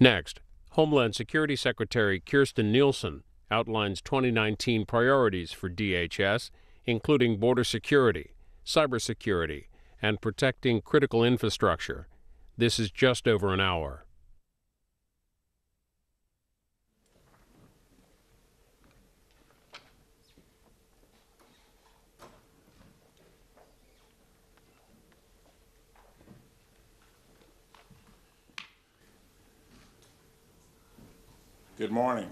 Next, Homeland Security Secretary Kirstjen Nielsen outlines 2019 priorities for DHS, including border security, cybersecurity, and protecting critical infrastructure. This is just over an hour. Good morning.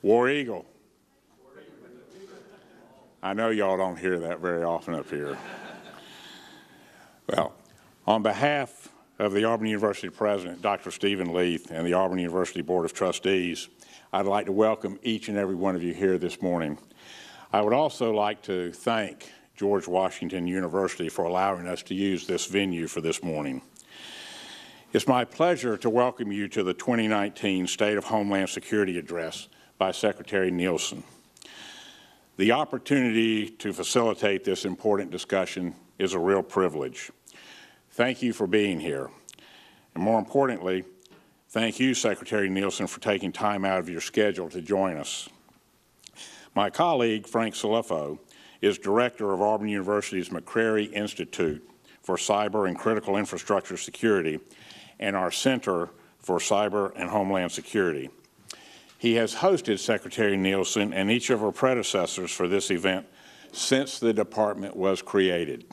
War Eagle. I know y'all don't hear that very often up here. Well, on behalf of the Auburn University President, Dr. Stephen Leith, and the Auburn University Board of Trustees, I'd like to welcome each and every one of you here this morning. I would also like to thank George Washington University for allowing us to use this venue for this morning. It's my pleasure to welcome you to the 2019 State of Homeland Security Address by Secretary Nielsen. The opportunity to facilitate this important discussion is a real privilege. Thank you for being here. And more importantly, thank you, Secretary Nielsen, for taking time out of your schedule to join us. My colleague, Frank Cilluffo, is director of Auburn University's McCrary Institute for Cyber and Critical Infrastructure Security and our Center for Cyber and Homeland Security. He has hosted Secretary Nielsen and each of her predecessors for this event since the department was created.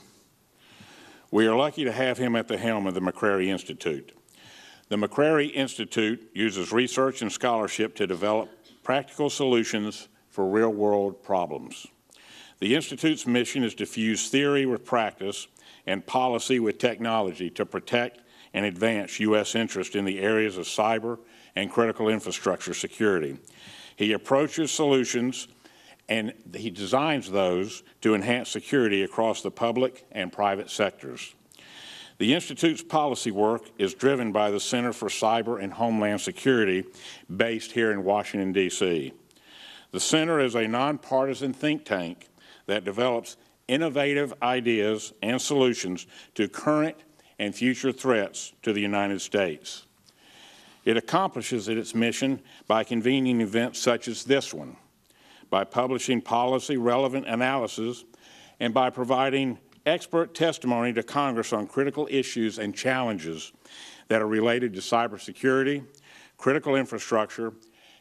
We are lucky to have him at the helm of the McCrary Institute. The McCrary Institute uses research and scholarship to develop practical solutions for real-world problems. The Institute's mission is to fuse theory with practice and policy with technology to protect and advance U.S. interest in the areas of cyber and critical infrastructure security. He approaches solutions and he designs those to enhance security across the public and private sectors. The Institute's policy work is driven by the Center for Cyber and Homeland Security based here in Washington, D.C. The Center is a nonpartisan think tank that develops innovative ideas and solutions to current and future threats to the United States. It accomplishes its mission by convening events such as this one, by publishing policy-relevant analysis, and by providing expert testimony to Congress on critical issues and challenges that are related to cybersecurity, critical infrastructure,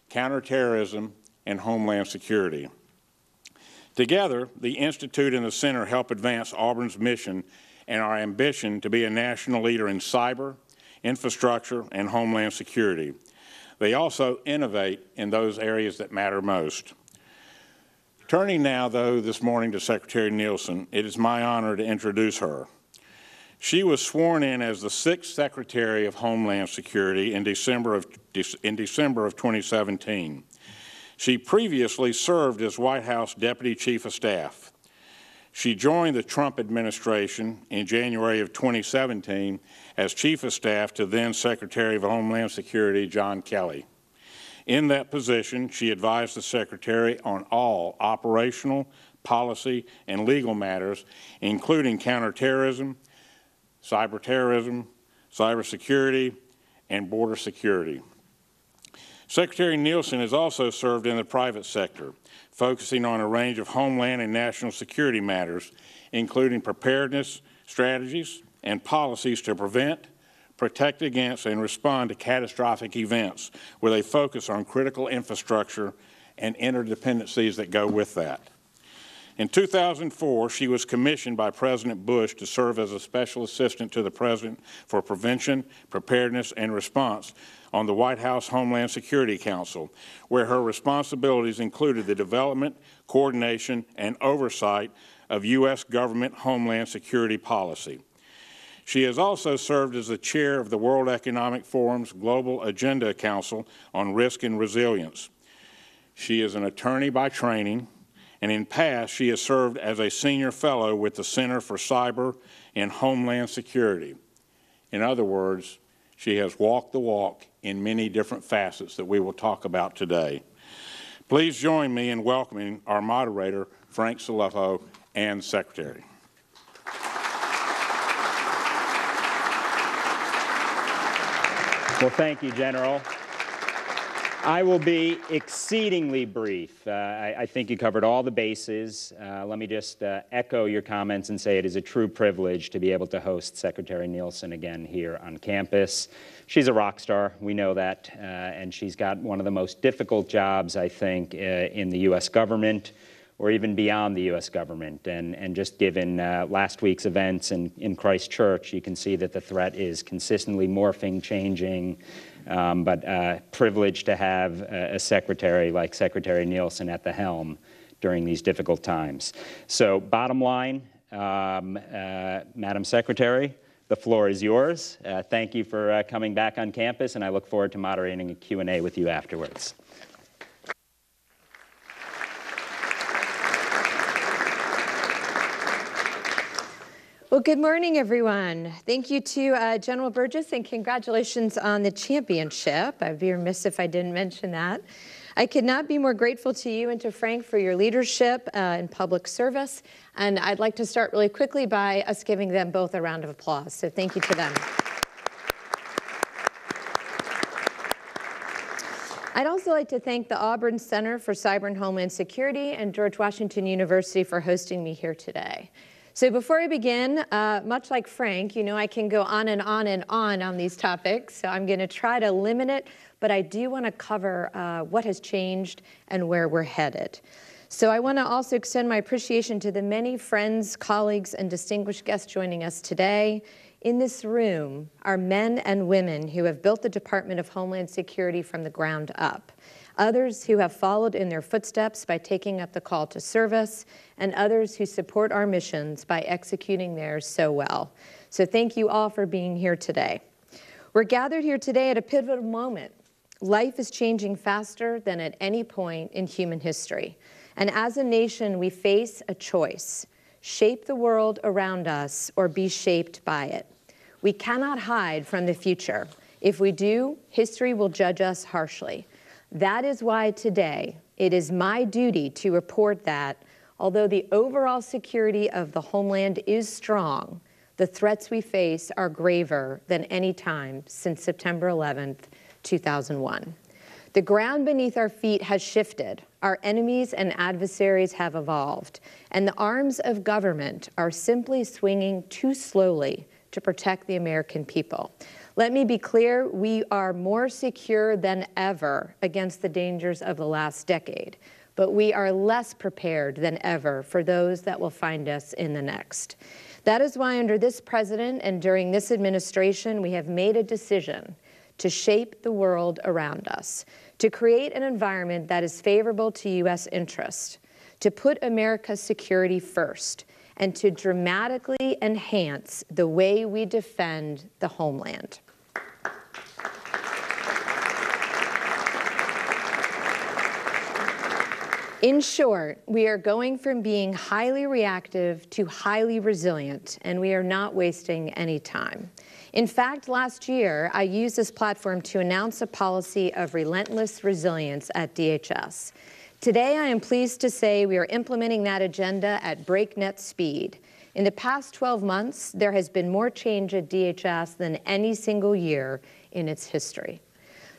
counterterrorism, and homeland security. Together, the Institute and the Center help advance Auburn's mission and our ambition to be a national leader in cyber, infrastructure, and homeland security. They also innovate in those areas that matter most. Turning now, though, this morning to Secretary Nielsen, it is my honor to introduce her. She was sworn in as the 6th Secretary of Homeland Security in December of 2017. She previously served as White House Deputy Chief of Staff. She joined the Trump administration in January of 2017 as Chief of Staff to then Secretary of Homeland Security John Kelly. In that position, she advised the Secretary on all operational, policy, and legal matters, including counterterrorism, cyberterrorism, cybersecurity, and border security. Secretary Nielsen has also served in the private sector, focusing on a range of homeland and national security matters, including preparedness strategies and policies to prevent, protect against, and respond to catastrophic events, with a focus on critical infrastructure and interdependencies that go with that. In 2004, she was commissioned by President Bush to serve as a special assistant to the President for Prevention, Preparedness, and Response on the White House Homeland Security Council, where her responsibilities included the development, coordination, and oversight of U.S. government homeland security policy. She has also served as the chair of the World Economic Forum's Global Agenda Council on Risk and Resilience. She is an attorney by training, and in past she has served as a senior fellow with the Center for Cyber and Homeland Security. In other words, she has walked the walk in many different facets that we will talk about today. Please join me in welcoming our moderator, Frank Cilluffo, and Secretary. Well, thank you, General. I will be exceedingly brief. I think you covered all the bases. Let me just echo your comments and say it is a true privilege to be able to host Secretary Nielsen again here on campus. She's a rock star, we know that, and she's got one of the most difficult jobs, I think, in the U.S. government, or even beyond the U.S. government. And just given last week's events in Christchurch, you can see that the threat is consistently morphing, changing, but privileged to have a secretary like Secretary Nielsen at the helm during these difficult times. So bottom line, Madam Secretary, the floor is yours. Thank you for coming back on campus, and I look forward to moderating a Q&A with you afterwards. Well, good morning, everyone. Thank you to General Burgess, and congratulations on the championship. I'd be remiss if I didn't mention that. I could not be more grateful to you and to Frank for your leadership in public service, and I'd like to start really quickly by us giving them both a round of applause. So thank you to them. I'd also like to thank the Auburn Center for Cyber and Homeland Security and George Washington University for hosting me here today. So before I begin, much like Frank, you know I can go on and on and on these topics, so I'm going to try to limit it, but I do want to cover what has changed and where we're headed. So I want to also extend my appreciation to the many friends, colleagues, and distinguished guests joining us today. In this room are men and women who have built the Department of Homeland Security from the ground up. Others who have followed in their footsteps by taking up the call to service, and others who support our missions by executing theirs so well. So thank you all for being here today. We're gathered here today at a pivotal moment. Life is changing faster than at any point in human history. And as a nation, we face a choice: shape the world around us or be shaped by it. We cannot hide from the future. If we do, history will judge us harshly. That is why today it is my duty to report that, although the overall security of the homeland is strong, the threats we face are graver than any time since September 11th, 2001. The ground beneath our feet has shifted, our enemies and adversaries have evolved, and the arms of government are simply swinging too slowly to protect the American people. Let me be clear, we are more secure than ever against the dangers of the last decade, but we are less prepared than ever for those that will find us in the next. That is why under this president and during this administration, we have made a decision to shape the world around us, to create an environment that is favorable to U.S. interests, to put America's security first, and to dramatically enhance the way we defend the homeland. In short, we are going from being highly reactive to highly resilient, and we are not wasting any time. In fact, last year, I used this platform to announce a policy of relentless resilience at DHS. Today, I am pleased to say we are implementing that agenda at breakneck speed. In the past 12 months, there has been more change at DHS than any single year in its history.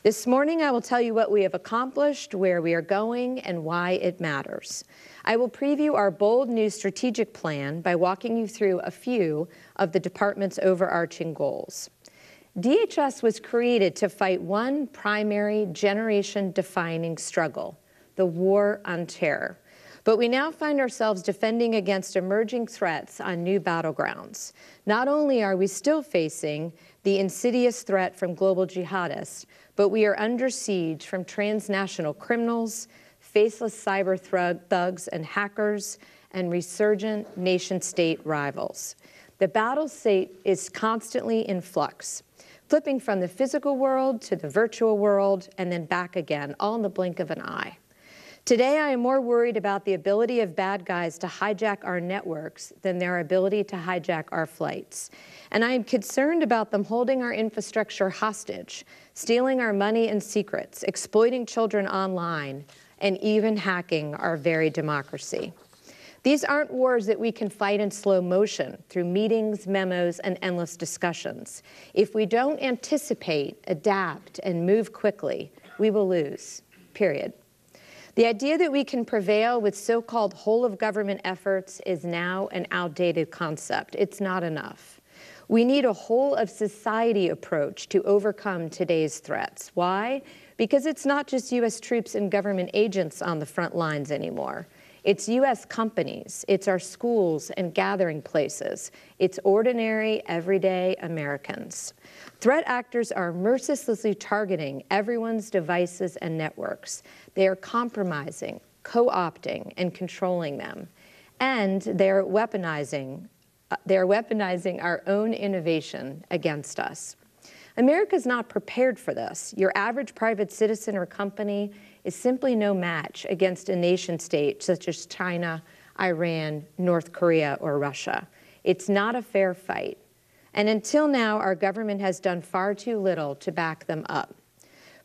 This morning, I will tell you what we have accomplished, where we are going, and why it matters. I will preview our bold new strategic plan by walking you through a few of the department's overarching goals. DHS was created to fight one primary generation-defining struggle: the war on terror. But we now find ourselves defending against emerging threats on new battlegrounds. Not only are we still facing the insidious threat from global jihadists, but we are under siege from transnational criminals, faceless cyber thugs and hackers, and resurgent nation-state rivals. The battle state is constantly in flux, flipping from the physical world to the virtual world and then back again, all in the blink of an eye. Today, I am more worried about the ability of bad guys to hijack our networks than their ability to hijack our flights. And I am concerned about them holding our infrastructure hostage, stealing our money and secrets, exploiting children online, and even hacking our very democracy. These aren't wars that we can fight in slow motion through meetings, memos, and endless discussions. If we don't anticipate, adapt, and move quickly, we will lose, period. The idea that we can prevail with so-called whole-of-government efforts is now an outdated concept. It's not enough. We need a whole-of-society approach to overcome today's threats. Why? Because it's not just U.S. troops and government agents on the front lines anymore. It's U.S. companies, it's our schools and gathering places, it's ordinary, everyday Americans. Threat actors are mercilessly targeting everyone's devices and networks. They are compromising, co-opting, and controlling them. And they're weaponizing our own innovation against us. America's not prepared for this. Your average private citizen or company is simply no match against a nation state such as China, Iran, North Korea, or Russia. It's not a fair fight. And until now, our government has done far too little to back them up.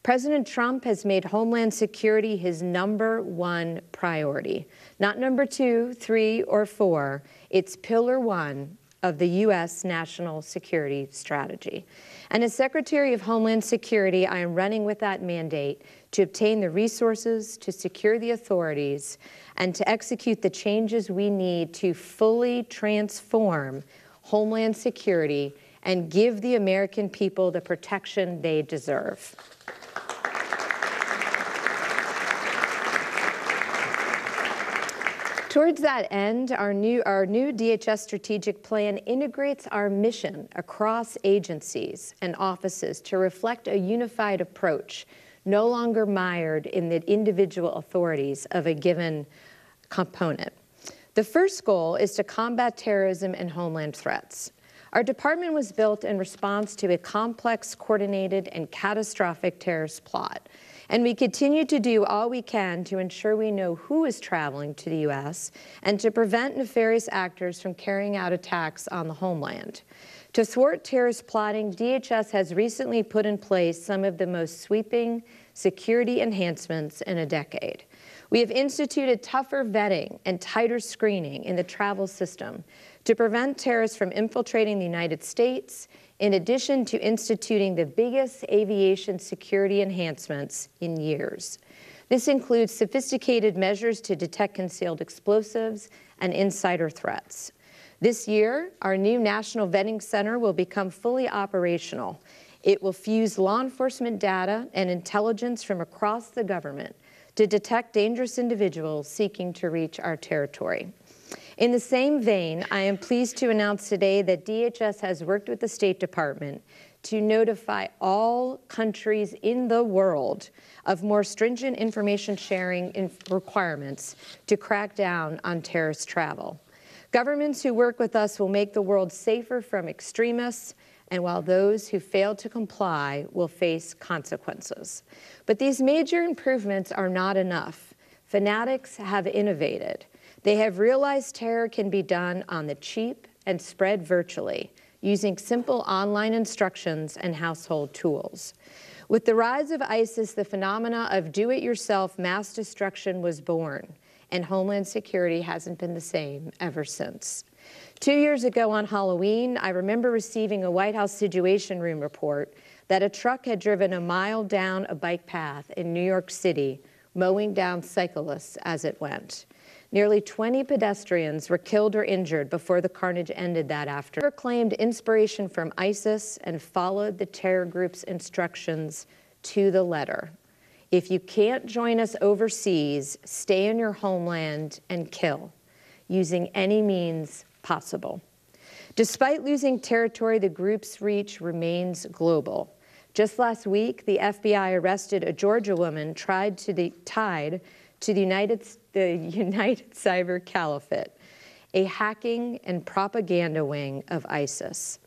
President Trump has made Homeland Security his #1 priority. Not number 2, 3, or 4. It's pillar 1 of the U.S. national security strategy. And as Secretary of Homeland Security, I am running with that mandate to obtain the resources, to secure the authorities, and to execute the changes we need to fully transform Homeland Security and give the American people the protection they deserve. Towards that end, our new DHS strategic plan integrates our mission across agencies and offices to reflect a unified approach, no longer mired in the individual authorities of a given component. The first goal is to combat terrorism and homeland threats. Our department was built in response to a complex, coordinated, and catastrophic terrorist plot. And we continue to do all we can to ensure we know who is traveling to the U.S. and to prevent nefarious actors from carrying out attacks on the homeland. To thwart terrorist plotting, DHS has recently put in place some of the most sweeping security enhancements in a decade. We have instituted tougher vetting and tighter screening in the travel system to prevent terrorists from infiltrating the United States, in addition to instituting the biggest aviation security enhancements in years. This includes sophisticated measures to detect concealed explosives and insider threats. This year, our new National Vetting Center will become fully operational. It will fuse law enforcement data and intelligence from across the government to detect dangerous individuals seeking to reach our territory. In the same vein, I am pleased to announce today that DHS has worked with the State Department to notify all countries in the world of more stringent information sharing requirements to crack down on terrorist travel. Governments who work with us will make the world safer from extremists, and while those who fail to comply will face consequences. But these major improvements are not enough. Fanatics have innovated. They have realized terror can be done on the cheap and spread virtually, using simple online instructions and household tools. With the rise of ISIS, the phenomena of do-it-yourself mass destruction was born, and Homeland Security hasn't been the same ever since. 2 years ago on Halloween, I remember receiving a White House Situation Room report that a truck had driven a mile down a bike path in New York City, mowing down cyclists as it went. Nearly 20 pedestrians were killed or injured before the carnage ended that afternoon. Claimed inspiration from ISIS and followed the terror group's instructions to the letter. If you can't join us overseas, stay in your homeland and kill, using any means possible. Despite losing territory, the group's reach remains global. Just last week, the FBI arrested a Georgia woman tied to the United Cyber Caliphate, a hacking and propaganda wing of ISIS.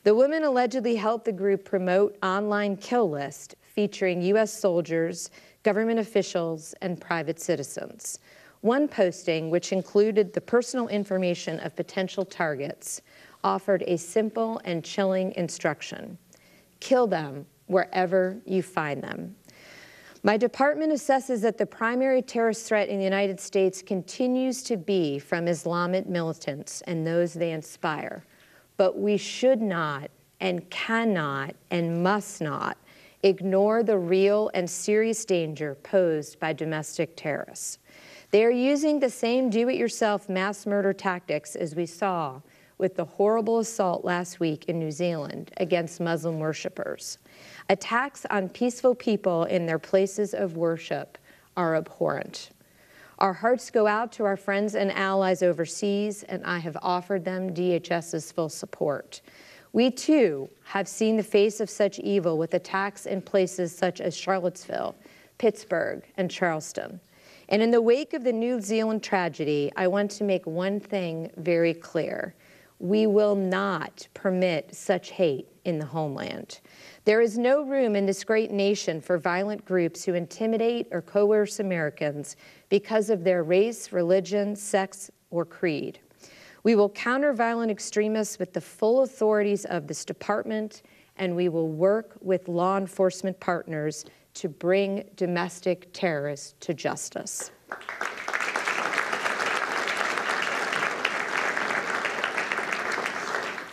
The woman allegedly helped the group promote online kill lists featuring U.S. soldiers, government officials, and private citizens. One posting, which included the personal information of potential targets, offered a simple and chilling instruction: kill them wherever you find them. My department assesses that the primary terrorist threat in the United States continues to be from Islamic militants and those they inspire. But we should not and cannot and must not ignore the real and serious danger posed by domestic terrorists. They are using the same do-it-yourself mass murder tactics as we saw with the horrible assault last week in New Zealand against Muslim worshipers. Attacks on peaceful people in their places of worship are abhorrent. Our hearts go out to our friends and allies overseas, and I have offered them DHS's full support. We, too, have seen the face of such evil with attacks in places such as Charlottesville, Pittsburgh, and Charleston. And in the wake of the New Zealand tragedy, I want to make one thing very clear. We will not permit such hate in the homeland. There is no room in this great nation for violent groups who intimidate or coerce Americans because of their race, religion, sex, or creed. We will counter violent extremists with the full authorities of this department, and we will work with law enforcement partners to bring domestic terrorists to justice.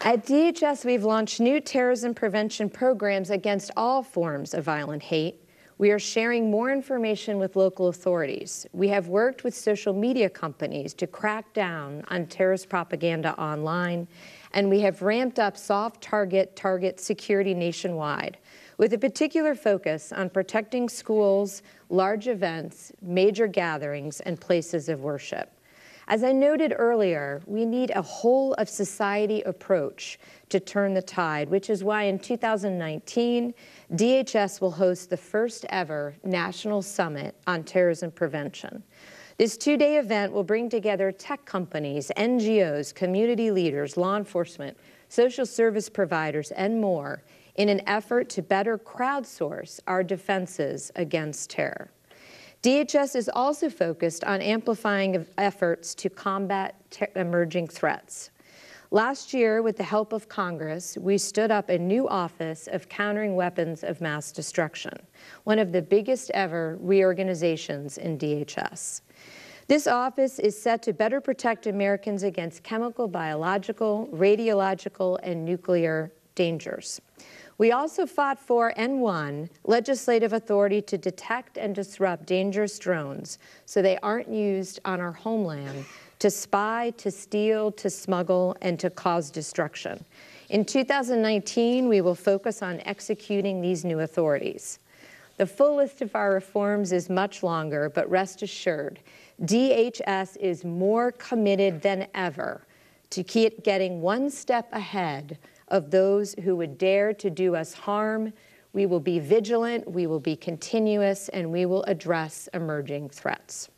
At DHS, we've launched new terrorism prevention programs against all forms of violent hate. We are sharing more information with local authorities. We have worked with social media companies to crack down on terrorist propaganda online, and we have ramped up soft target security nationwide, with a particular focus on protecting schools, large events, major gatherings, and places of worship. As I noted earlier, we need a whole-of-society approach to turn the tide, which is why in 2019, DHS will host the first-ever National Summit on Terrorism Prevention. This two-day event will bring together tech companies, NGOs, community leaders, law enforcement, social service providers, and more in an effort to better crowdsource our defenses against terror. DHS is also focused on amplifying efforts to combat emerging threats. Last year, with the help of Congress, we stood up a new Office of Countering Weapons of Mass Destruction, one of the biggest ever reorganizations in DHS. This office is set to better protect Americans against chemical, biological, radiological, and nuclear dangers. We also fought for and won legislative authority to detect and disrupt dangerous drones so they aren't used on our homeland to spy, to steal, to smuggle, and to cause destruction. In 2019, we will focus on executing these new authorities. The full list of our reforms is much longer, but rest assured, DHS is more committed than ever to keep getting one step ahead of those who would dare to do us harm. We will be vigilant, we will be continuous, and we will address emerging threats.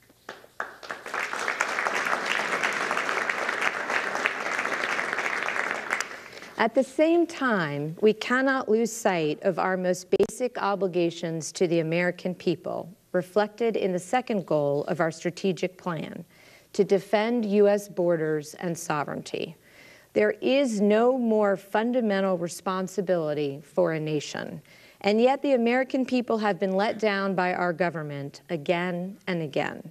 At the same time, we cannot lose sight of our most basic obligations to the American people, reflected in the second goal of our strategic plan, to defend U.S. borders and sovereignty. There is no more fundamental responsibility for a nation, and yet the American people have been let down by our government again and again.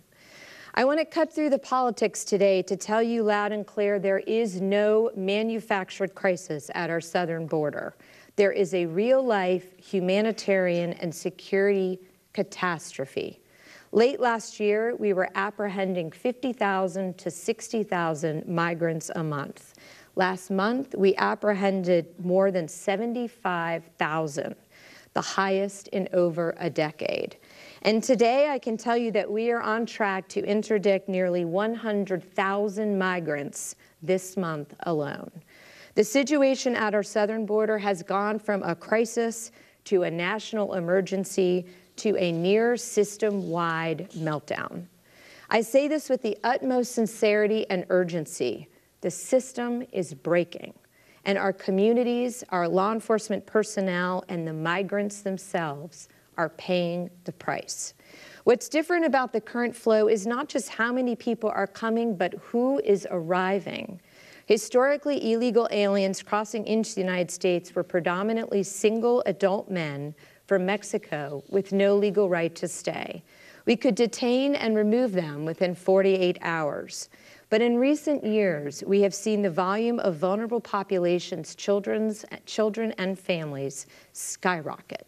I want to cut through the politics today to tell you loud and clear there is no manufactured crisis at our southern border. There is a real-life humanitarian and security catastrophe. Late last year, we were apprehending 50,000 to 60,000 migrants a month. Last month, we apprehended more than 75,000, the highest in over a decade. And today, I can tell you that we are on track to interdict nearly 100,000 migrants this month alone. The situation at our southern border has gone from a crisis to a national emergency to a near system-wide meltdown. I say this with the utmost sincerity and urgency. The system is breaking, and our communities, our law enforcement personnel, and the migrants themselves are paying the price. What's different about the current flow is not just how many people are coming, but who is arriving. Historically, illegal aliens crossing into the United States were predominantly single adult men from Mexico with no legal right to stay. We could detain and remove them within 48 hours. But in recent years, we have seen the volume of vulnerable populations, children and families, skyrocket.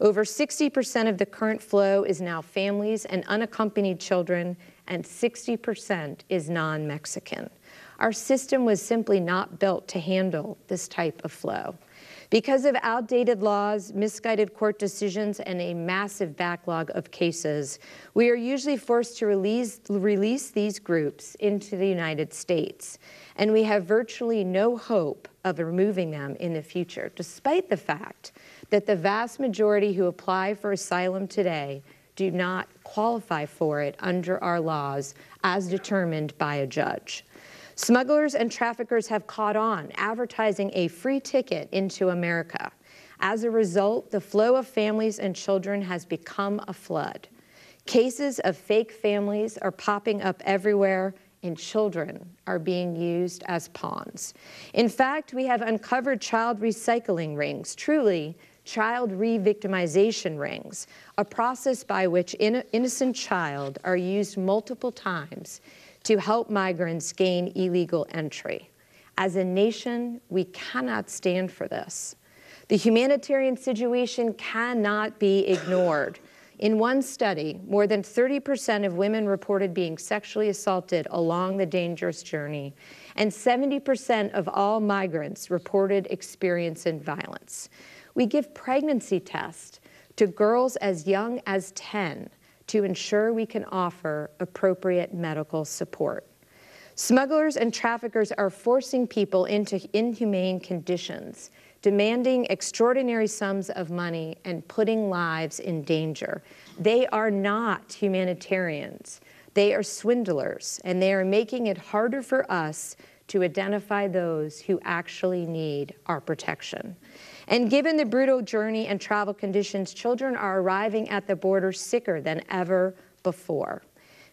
Over 60% of the current flow is now families and unaccompanied children, and 60% is non-Mexican. Our system was simply not built to handle this type of flow. Because of outdated laws, misguided court decisions, and a massive backlog of cases, we are usually forced to release these groups into the United States, and we have virtually no hope of removing them in the future, despite the fact that the vast majority who apply for asylum today do not qualify for it under our laws as determined by a judge. Smugglers and traffickers have caught on, advertising a free ticket into America. As a result, the flow of families and children has become a flood. Cases of fake families are popping up everywhere, and children are being used as pawns. In fact, we have uncovered child recycling rings, truly child re-victimization rings, a process by which innocent children are used multiple times to help migrants gain illegal entry. As a nation, we cannot stand for this. The humanitarian situation cannot be ignored. In one study, more than 30% of women reported being sexually assaulted along the dangerous journey, and 70% of all migrants reported experiencing violence. We give pregnancy tests to girls as young as 10 to ensure we can offer appropriate medical support. Smugglers and traffickers are forcing people into inhumane conditions, demanding extraordinary sums of money and putting lives in danger. They are not humanitarians. They are swindlers, and they are making it harder for us to identify those who actually need our protection. And given the brutal journey and travel conditions, children are arriving at the border sicker than ever before.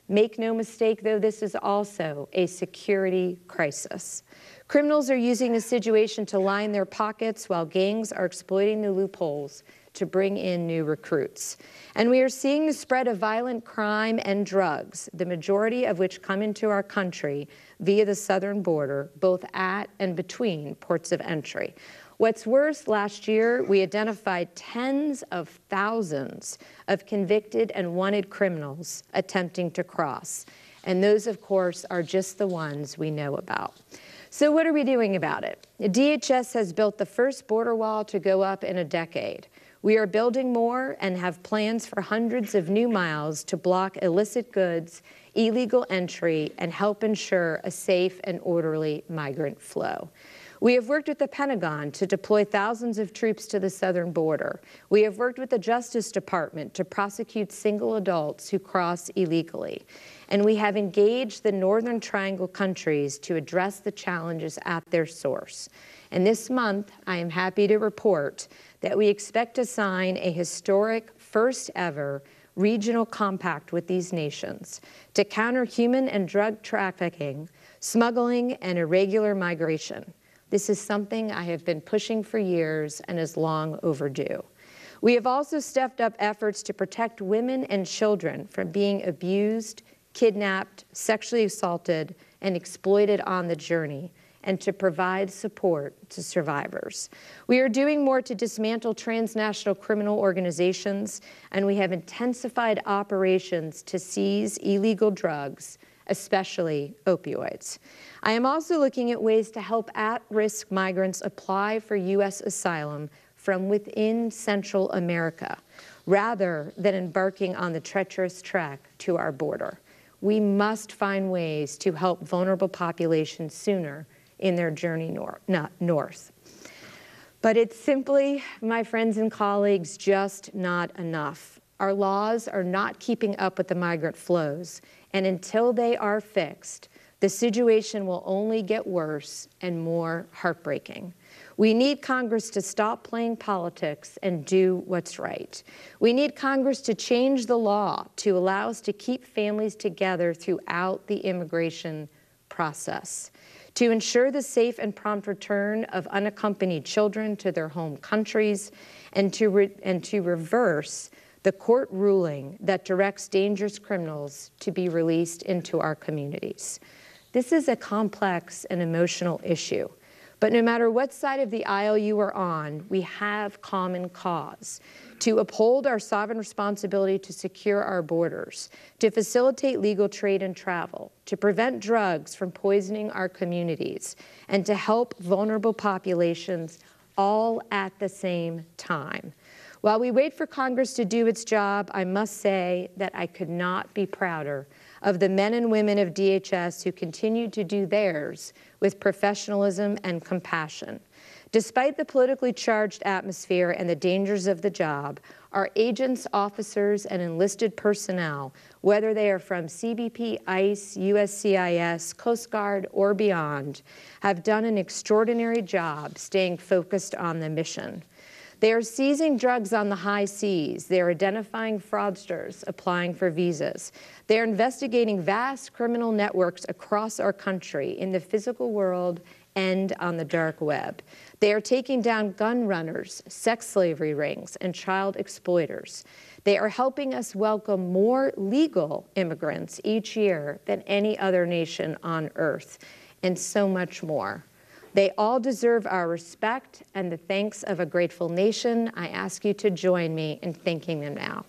Make no mistake, though, this is also a security crisis. Criminals are using the situation to line their pockets while gangs are exploiting the loopholes to bring in new recruits. And we are seeing the spread of violent crime and drugs, the majority of which come into our country via the southern border, both at and between ports of entry. What's worse, last year, we identified tens of thousands of convicted and wanted criminals attempting to cross. And those, of course, are just the ones we know about. So what are we doing about it? The DHS has built the first border wall to go up in a decade. We are building more and have plans for hundreds of new miles to block illicit goods, illegal entry, and help ensure a safe and orderly migrant flow. We have worked with the Pentagon to deploy thousands of troops to the southern border. We have worked with the Justice Department to prosecute single adults who cross illegally. And we have engaged the Northern Triangle countries to address the challenges at their source. And this month, I am happy to report that we expect to sign a historic first ever regional compact with these nations to counter human and drug trafficking, smuggling, and irregular migration. This is something I have been pushing for years and is long overdue. We have also stepped up efforts to protect women and children from being abused, kidnapped, sexually assaulted, and exploited on the journey, and to provide support to survivors. We are doing more to dismantle transnational criminal organizations, and we have intensified operations to seize illegal drugs, especially opioids. I am also looking at ways to help at-risk migrants apply for U.S. asylum from within Central America, rather than embarking on the treacherous trek to our border. We must find ways to help vulnerable populations sooner in their journey north. But it's simply, my friends and colleagues, just not enough. Our laws are not keeping up with the migrant flows, and until they are fixed, the situation will only get worse and more heartbreaking. We need Congress to stop playing politics and do what's right. We need Congress to change the law to allow us to keep families together throughout the immigration process, to ensure the safe and prompt return of unaccompanied children to their home countries, and to reverse the court ruling that directs dangerous criminals to be released into our communities. This is a complex and emotional issue, but no matter what side of the aisle you are on, we have common cause to uphold our sovereign responsibility to secure our borders, to facilitate legal trade and travel, to prevent drugs from poisoning our communities, and to help vulnerable populations all at the same time. While we wait for Congress to do its job, I must say that I could not be prouder of the men and women of DHS who continue to do theirs with professionalism and compassion. Despite the politically charged atmosphere and the dangers of the job, our agents, officers, and enlisted personnel, whether they are from CBP, ICE, USCIS, Coast Guard, or beyond, have done an extraordinary job staying focused on the mission. They are seizing drugs on the high seas. They are identifying fraudsters applying for visas. They are investigating vast criminal networks across our country in the physical world and on the dark web. They are taking down gun runners, sex slavery rings, and child exploiters. They are helping us welcome more legal immigrants each year than any other nation on earth, and so much more. They all deserve our respect and the thanks of a grateful nation. I ask you to join me in thanking them now.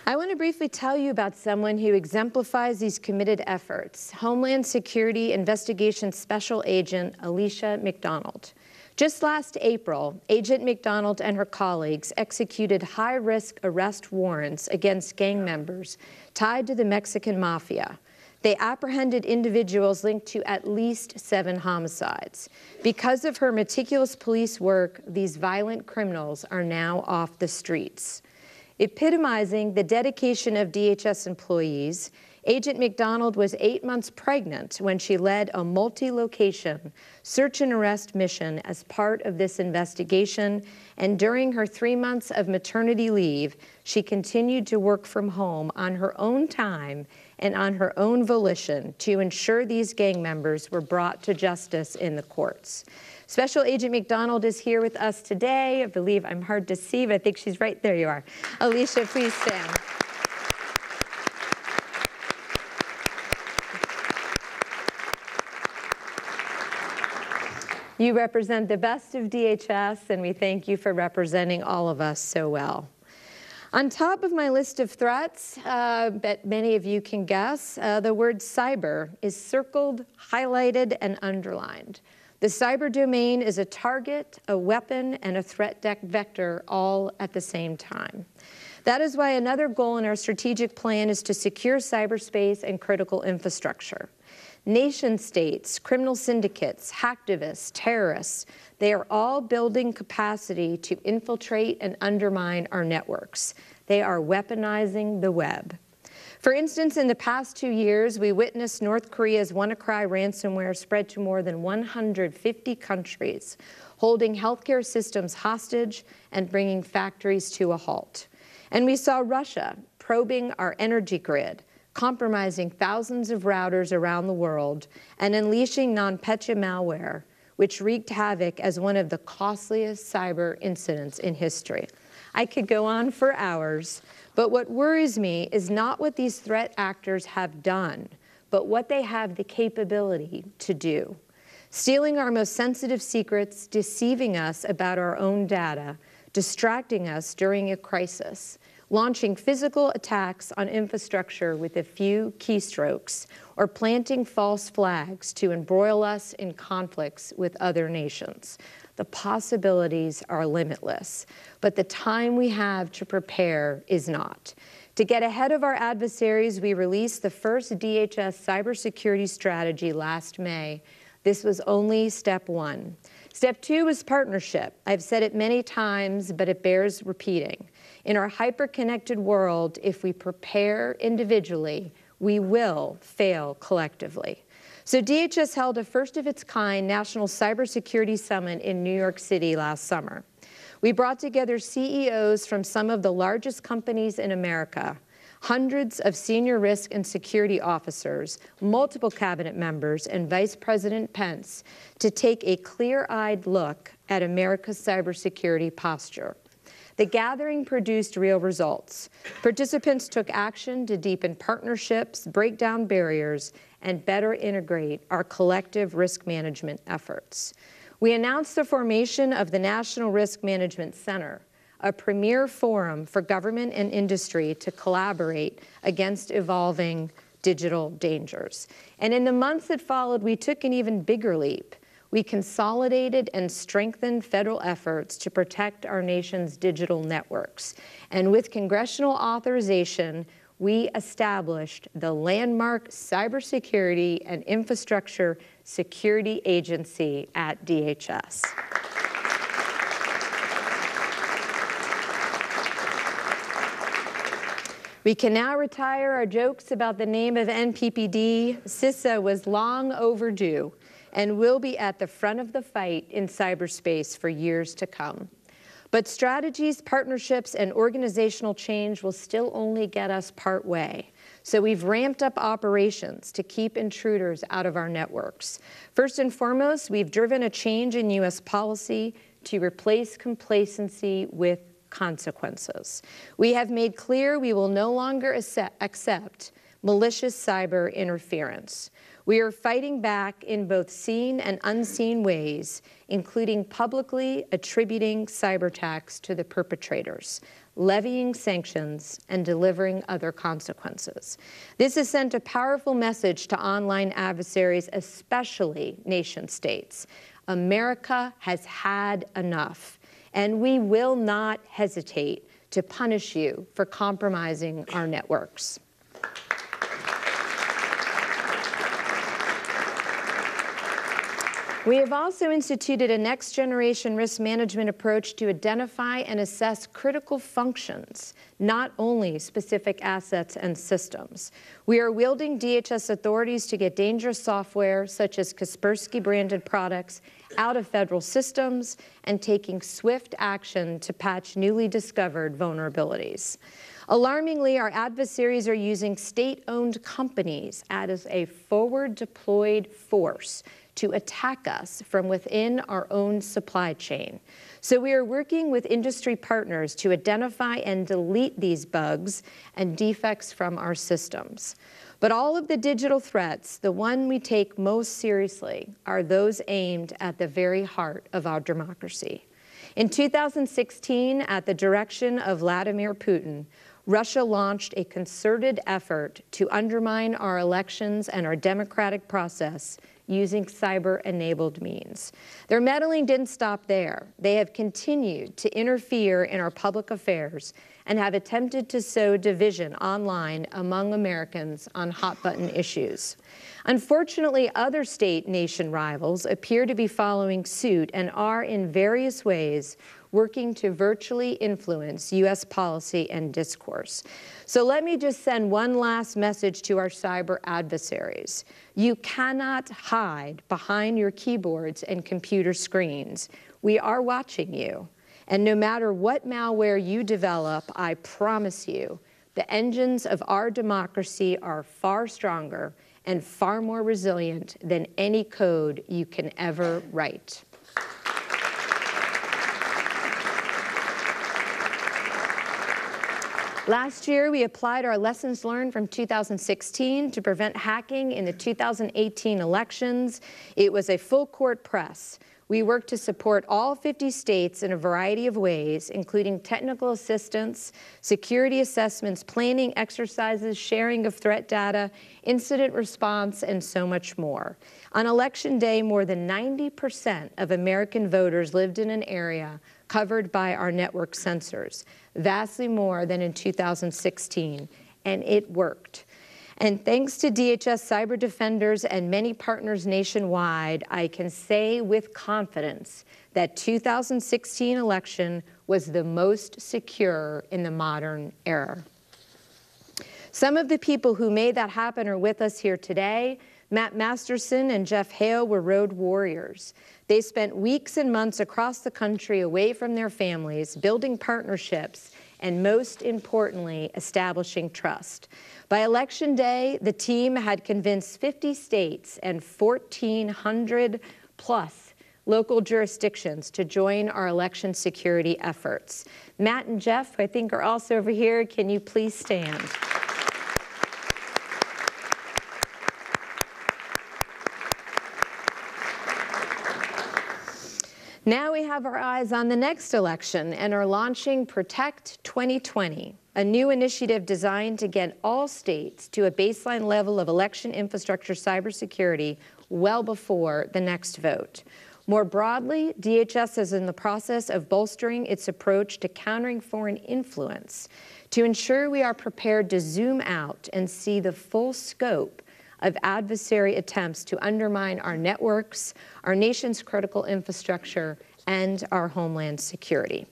I want to briefly tell you about someone who exemplifies these committed efforts, Homeland Security Investigation Special Agent Alicia McDonald. Just last April, Agent McDonald and her colleagues executed high-risk arrest warrants against gang members tied to the Mexican mafia. They apprehended individuals linked to at least 7 homicides. Because of her meticulous police work, these violent criminals are now off the streets. Epitomizing the dedication of DHS employees, Agent McDonald was 8 months pregnant when she led a multi-location search and arrest mission as part of this investigation, and during her 3 months of maternity leave, she continued to work from home on her own time and on her own volition to ensure these gang members were brought to justice in the courts. Special Agent McDonald is here with us today. I believe I'm hard to see, but I think she's right there. You are. Alicia, please stand. You represent the best of DHS, and we thank you for representing all of us so well. On top of my list of threats, that many of you can guess, the word cyber is circled, highlighted, and underlined. The cyber domain is a target, a weapon, and a threat vector all at the same time. That is why another goal in our strategic plan is to secure cyberspace and critical infrastructure. Nation states, criminal syndicates, hacktivists, terrorists, they are all building capacity to infiltrate and undermine our networks. They are weaponizing the web. For instance, in the past 2 years, we witnessed North Korea's WannaCry ransomware spread to more than 150 countries, holding healthcare systems hostage and bringing factories to a halt. And we saw Russia probing our energy grid, compromising thousands of routers around the world, and unleashing NotPetya malware, which wreaked havoc as one of the costliest cyber incidents in history. I could go on for hours, but what worries me is not what these threat actors have done, but what they have the capability to do. Stealing our most sensitive secrets, deceiving us about our own data, distracting us during a crisis, launching physical attacks on infrastructure with a few keystrokes, or planting false flags to embroil us in conflicts with other nations. The possibilities are limitless, but the time we have to prepare is not. To get ahead of our adversaries, we released the first DHS cybersecurity strategy last May. This was only step 1. Step 2 is partnership. I've said it many times, but it bears repeating. In our hyper-connected world, if we prepare individually, we will fail collectively. So DHS held a first-of-its-kind National Cybersecurity Summit in New York City last summer. We brought together CEOs from some of the largest companies in America. hundreds of senior risk and security officers, multiple cabinet members, and Vice President Pence to take a clear-eyed look at America's cybersecurity posture. The gathering produced real results. Participants took action to deepen partnerships, break down barriers, and better integrate our collective risk management efforts. We announced the formation of the National Risk Management Center, a premier forum for government and industry to collaborate against evolving digital dangers. And in the months that followed, we took an even bigger leap. We consolidated and strengthened federal efforts to protect our nation's digital networks. And with congressional authorization, we established the landmark Cybersecurity and Infrastructure Security Agency at DHS. We can now retire our jokes about the name of NPPD. CISA was long overdue and will be at the front of the fight in cyberspace for years to come. But strategies, partnerships, and organizational change will still only get us part way. So we've ramped up operations to keep intruders out of our networks. First and foremost, we've driven a change in U.S. policy to replace complacency with consequences. We have made clear we will no longer accept malicious cyber interference. We are fighting back in both seen and unseen ways, including publicly attributing cyber attacks to the perpetrators, levying sanctions, and delivering other consequences. This has sent a powerful message to online adversaries, especially nation states. America has had enough, and we will not hesitate to punish you for compromising our networks. We have also instituted a next-generation risk management approach to identify and assess critical functions, not only specific assets and systems. We are wielding DHS authorities to get dangerous software, such as Kaspersky-branded products, out of federal systems, and taking swift action to patch newly discovered vulnerabilities. Alarmingly, our adversaries are using state-owned companies as a forward-deployed force to attack us from within our own supply chain. So we are working with industry partners to identify and delete these bugs and defects from our systems. But all of the digital threats, the one we take most seriously, are those aimed at the very heart of our democracy. In 2016, at the direction of Vladimir Putin, Russia launched a concerted effort to undermine our elections and our democratic process using cyber-enabled means. Their meddling didn't stop there. They have continued to interfere in our public affairs and have attempted to sow division online among Americans on hot-button issues. Unfortunately, other state-nation rivals appear to be following suit and are, in various ways, working to virtually influence U.S. policy and discourse. So let me just send one last message to our cyber adversaries. You cannot hide behind your keyboards and computer screens. We are watching you. And no matter what malware you develop, I promise you, the engines of our democracy are far stronger and far more resilient than any code you can ever write. Last year, we applied our lessons learned from 2016 to prevent hacking in the 2018 elections. It was a full-court press. We worked to support all 50 states in a variety of ways, including technical assistance, security assessments, planning exercises, sharing of threat data, incident response, and so much more. On Election Day, more than 90% of American voters lived in an area covered by our network sensors, vastly more than in 2016, and it worked. And thanks to DHS cyber defenders and many partners nationwide, I can say with confidence that 2016 election was the most secure in the modern era. Some of the people who made that happen are with us here today. Matt Masterson and Jeff Hale were road warriors. They spent weeks and months across the country away from their families, building partnerships and most importantly, establishing trust. By Election Day, the team had convinced 50 states and 1,400 plus local jurisdictions to join our election security efforts. Matt and Jeff, I think, are also over here. Can you please stand? Now we have our eyes on the next election and are launching Protect 2020, a new initiative designed to get all states to a baseline level of election infrastructure cybersecurity well before the next vote. More broadly, DHS is in the process of bolstering its approach to countering foreign influence to ensure we are prepared to zoom out and see the full scope of adversary attempts to undermine our networks, our nation's critical infrastructure, and our homeland security.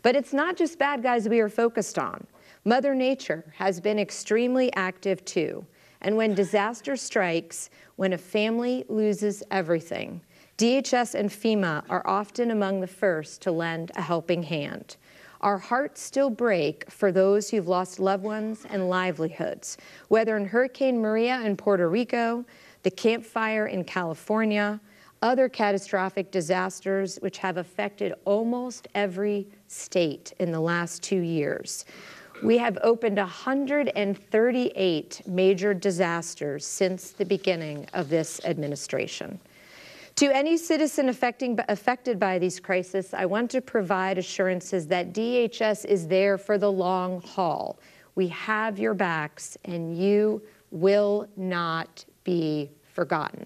But it's not just bad guys we are focused on. Mother Nature has been extremely active too. And when disaster strikes, when a family loses everything, DHS and FEMA are often among the first to lend a helping hand. Our hearts still break for those who've lost loved ones and livelihoods, whether in Hurricane Maria in Puerto Rico, the Camp Fire in California, other catastrophic disasters which have affected almost every state in the last 2 years. We have opened 138 major disasters since the beginning of this administration. To any citizen affected by these crises, I want to provide assurances that DHS is there for the long haul. We have your backs, and you will not be forgotten.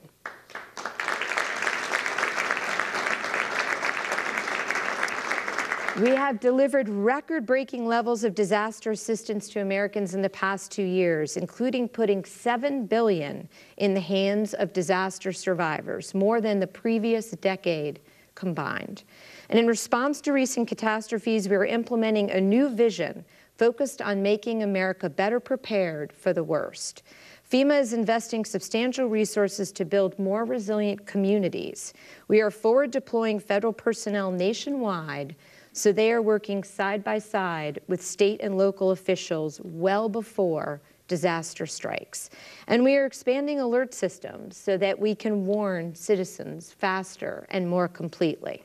We have delivered record-breaking levels of disaster assistance to Americans in the past 2 years, including putting $7 billion in the hands of disaster survivors, more than the previous decade combined. And in response to recent catastrophes, we are implementing a new vision focused on making America better prepared for the worst. FEMA is investing substantial resources to build more resilient communities. We are forward deploying federal personnel nationwide, so they are working side by side with state and local officials well before disaster strikes. And we are expanding alert systems so that we can warn citizens faster and more completely.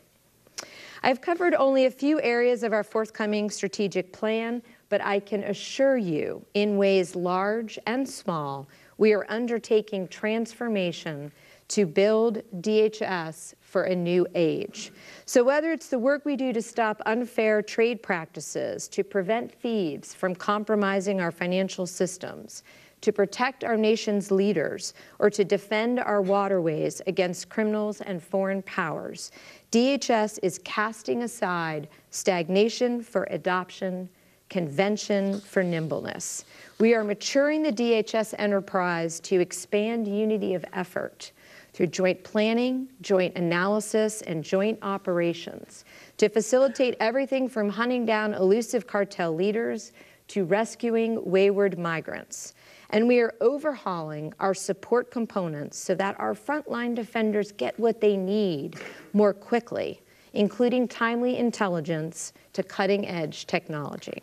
I've covered only a few areas of our forthcoming strategic plan, but I can assure you, in ways large and small, we are undertaking transformation to build DHS for a new age. So whether it's the work we do to stop unfair trade practices, to prevent thieves from compromising our financial systems, to protect our nation's leaders, or to defend our waterways against criminals and foreign powers, DHS is casting aside stagnation for adoption, convention for nimbleness. We are maturing the DHS enterprise to expand unity of effort through joint planning, joint analysis, and joint operations to facilitate everything from hunting down elusive cartel leaders to rescuing wayward migrants. And we are overhauling our support components so that our frontline defenders get what they need more quickly, including timely intelligence to cutting-edge technology.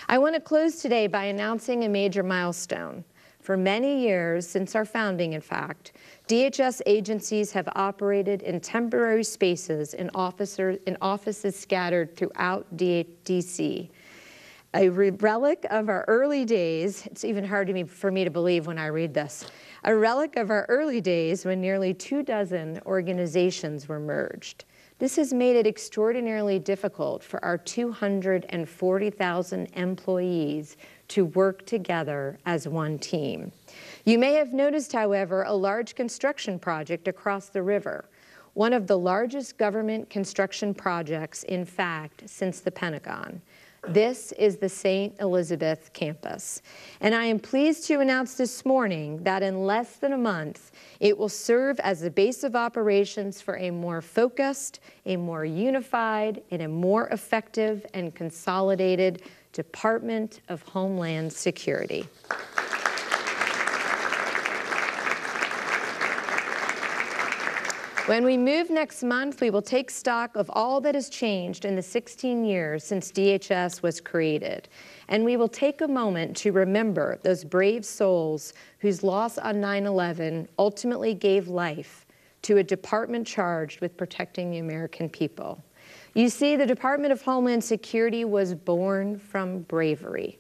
I want to close today by announcing a major milestone. For many years, since our founding, in fact, DHS agencies have operated in temporary spaces in offices scattered throughout D.C. A relic of our early days, it's even hard for me to believe when I read this, a relic of our early days when nearly 24 organizations were merged. This has made it extraordinarily difficult for our 240,000 employees to work together as one team. You may have noticed, however, a large construction project across the river, one of the largest government construction projects, in fact, since the Pentagon. This is the St. Elizabeth campus. And I am pleased to announce this morning that in less than a month, it will serve as the base of operations for a more focused, a more unified, and a more effective and consolidated Department of Homeland Security. When we move next month, we will take stock of all that has changed in the 16 years since DHS was created. And we will take a moment to remember those brave souls whose loss on 9/11 ultimately gave life to a department charged with protecting the American people. You see, the Department of Homeland Security was born from bravery.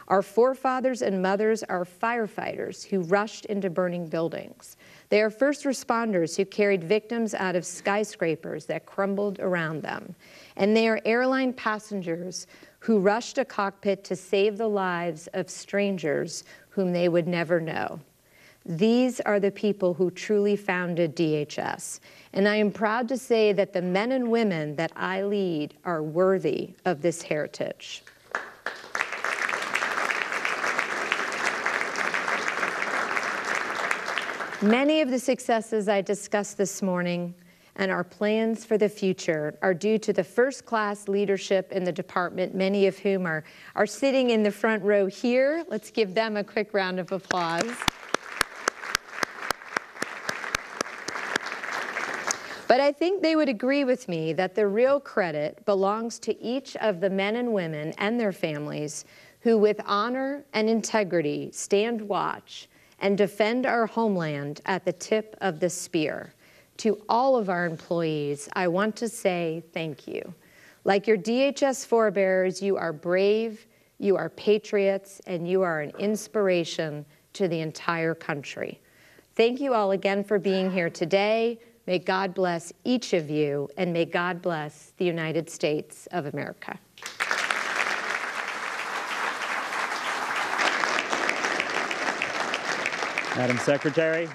Our forefathers and mothers are firefighters who rushed into burning buildings. They are first responders who carried victims out of skyscrapers that crumbled around them. And they are airline passengers who rushed a cockpit to save the lives of strangers whom they would never know. These are the people who truly founded DHS. And I am proud to say that the men and women that I lead are worthy of this heritage. Many of the successes I discussed this morning and our plans for the future are due to the first-class leadership in the department, many of whom are sitting in the front row here. Let's give them a quick round of applause. But I think they would agree with me that the real credit belongs to each of the men and women and their families who, with honor and integrity, stand watch and defend our homeland at the tip of the spear. To all of our employees, I want to say thank you. Like your DHS forebears, you are brave, you are patriots, and you are an inspiration to the entire country. Thank you all again for being here today. May God bless each of you, and may God bless the United States of America. Madam Secretary,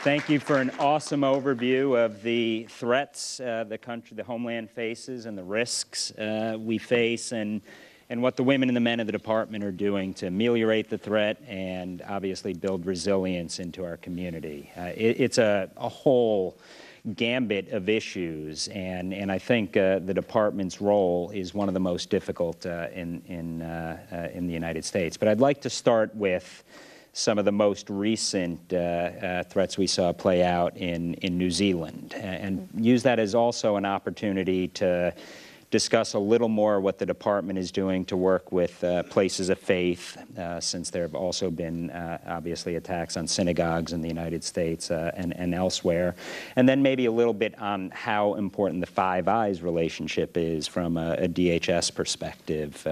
thank you for an awesome overview of the threats the Homeland faces and the risks we face and what the women and the men of the department are doing to ameliorate the threat and obviously build resilience into our community. It's a whole gambit of issues, and I think the department's role is one of the most difficult in the United States. But I'd like to start with some of the most recent threats we saw play out in New Zealand, and use that as also an opportunity to discuss a little more what the department is doing to work with places of faith, since there have also been obviously attacks on synagogues in the United States and elsewhere, and then maybe a little bit on how important the Five Eyes relationship is from a DHS perspective,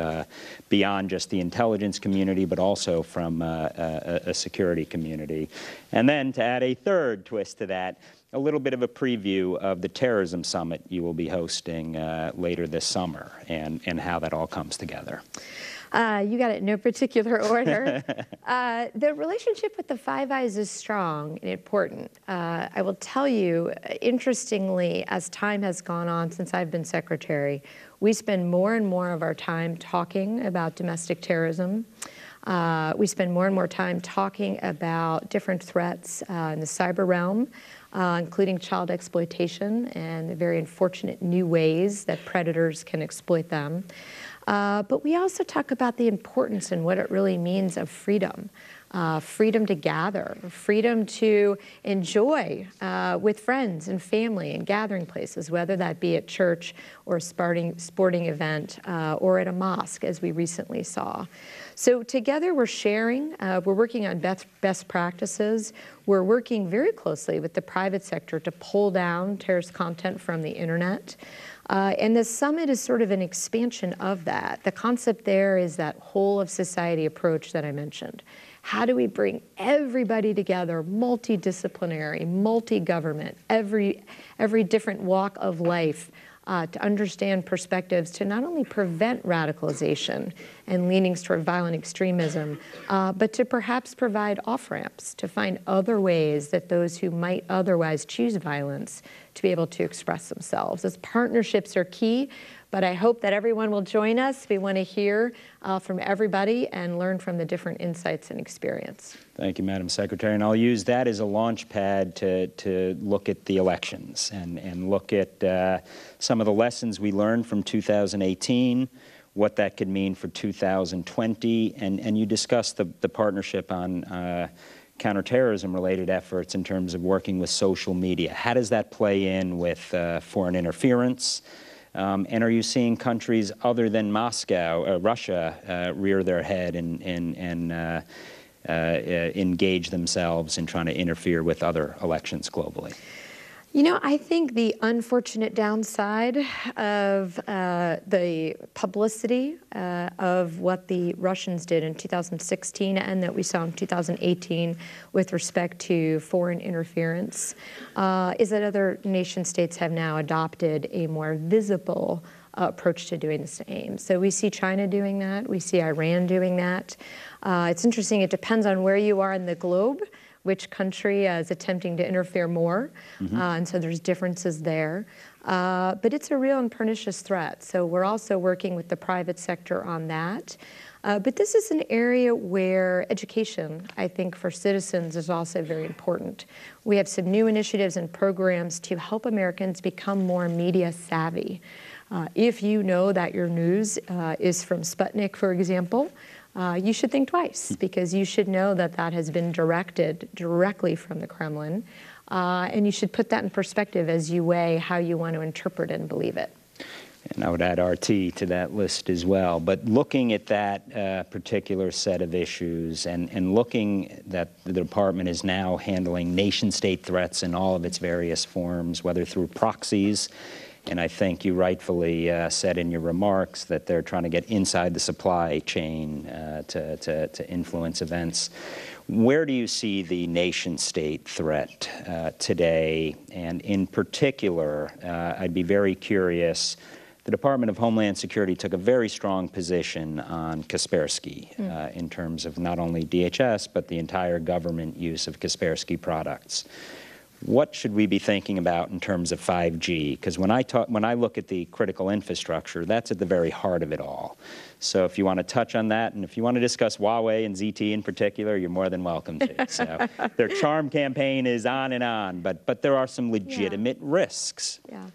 beyond just the intelligence community, but also from a security community. And then to add a third twist to that, a little bit of a preview of the terrorism summit you will be hosting later this summer and how that all comes together. You got it in no particular order. The relationship with the Five Eyes is strong and important. I will tell you, interestingly, as time has gone on since I've been secretary, we spend more and more of our time talking about domestic terrorism. We spend more and more time talking about different threats in the cyber realm, including child exploitation and the very unfortunate new ways that predators can exploit them. But we also talk about the importance and what it really means of freedom. Freedom to gather, freedom to enjoy with friends and family in gathering places, whether that be at church or a sporting event or at a mosque, as we recently saw. So together we're sharing, we're working on best practices. We're working very closely with the private sector to pull down terrorist content from the internet. And the summit is sort of an expansion of that. The concept there is that whole of society approach that I mentioned. How do we bring everybody together, multidisciplinary, multi-government, every different walk of life, to understand perspectives to not only prevent radicalization and leanings toward violent extremism, but to perhaps provide off-ramps, to find other ways that those who might otherwise choose violence to be able to express themselves. Those partnerships are key, but I hope that everyone will join us. We want to hear from everybody and learn from the different insights and experience. Thank you, Madam Secretary. And I'll use that as a launch pad to look at the elections and look at some of the lessons we learned from 2018, what that could mean for 2020. And you discussed the partnership on counterterrorism-related efforts in terms of working with social media. How does that play in with foreign interference? And are you seeing countries other than Moscow, Russia, rear their head and engage themselves in trying to interfere with other elections globally? You know, I think the unfortunate downside of the publicity of what the Russians did in 2016 and that we saw in 2018 with respect to foreign interference is that other nation states have now adopted a more visible approach to doing the same. So we see China doing that. We see Iran doing that. It's interesting. It depends on where you are in the globe, which country is attempting to interfere more. And so there's differences there. But it's a real and pernicious threat. So we're also working with the private sector on that. But this is an area where education, I think, for citizens is also very important. We have some new initiatives and programs to help Americans become more media savvy. If you know that your news is from Sputnik, for example, you should think twice, because you should know that that has been directed directly from the Kremlin, and you should put that in perspective as you weigh how you want to interpret and believe it. And I would add RT to that list as well. But looking at that particular set of issues and looking that the department is now handling nation-state threats in all of its various forms, whether through proxies, and I think you rightfully said in your remarks that they're trying to get inside the supply chain to influence events. Where do you see the nation-state threat today? And in particular, I'd be very curious. The Department of Homeland Security took a very strong position on Kaspersky in terms of not only DHS, but the entire government use of Kaspersky products. What should we be thinking about in terms of 5G? Because when I look at the critical infrastructure, that's at the very heart of it all. So if you want to touch on that, and if you want to discuss Huawei and ZTE in particular, you're more than welcome to. So their charm campaign is on, but there are some legitimate risks. Yeah.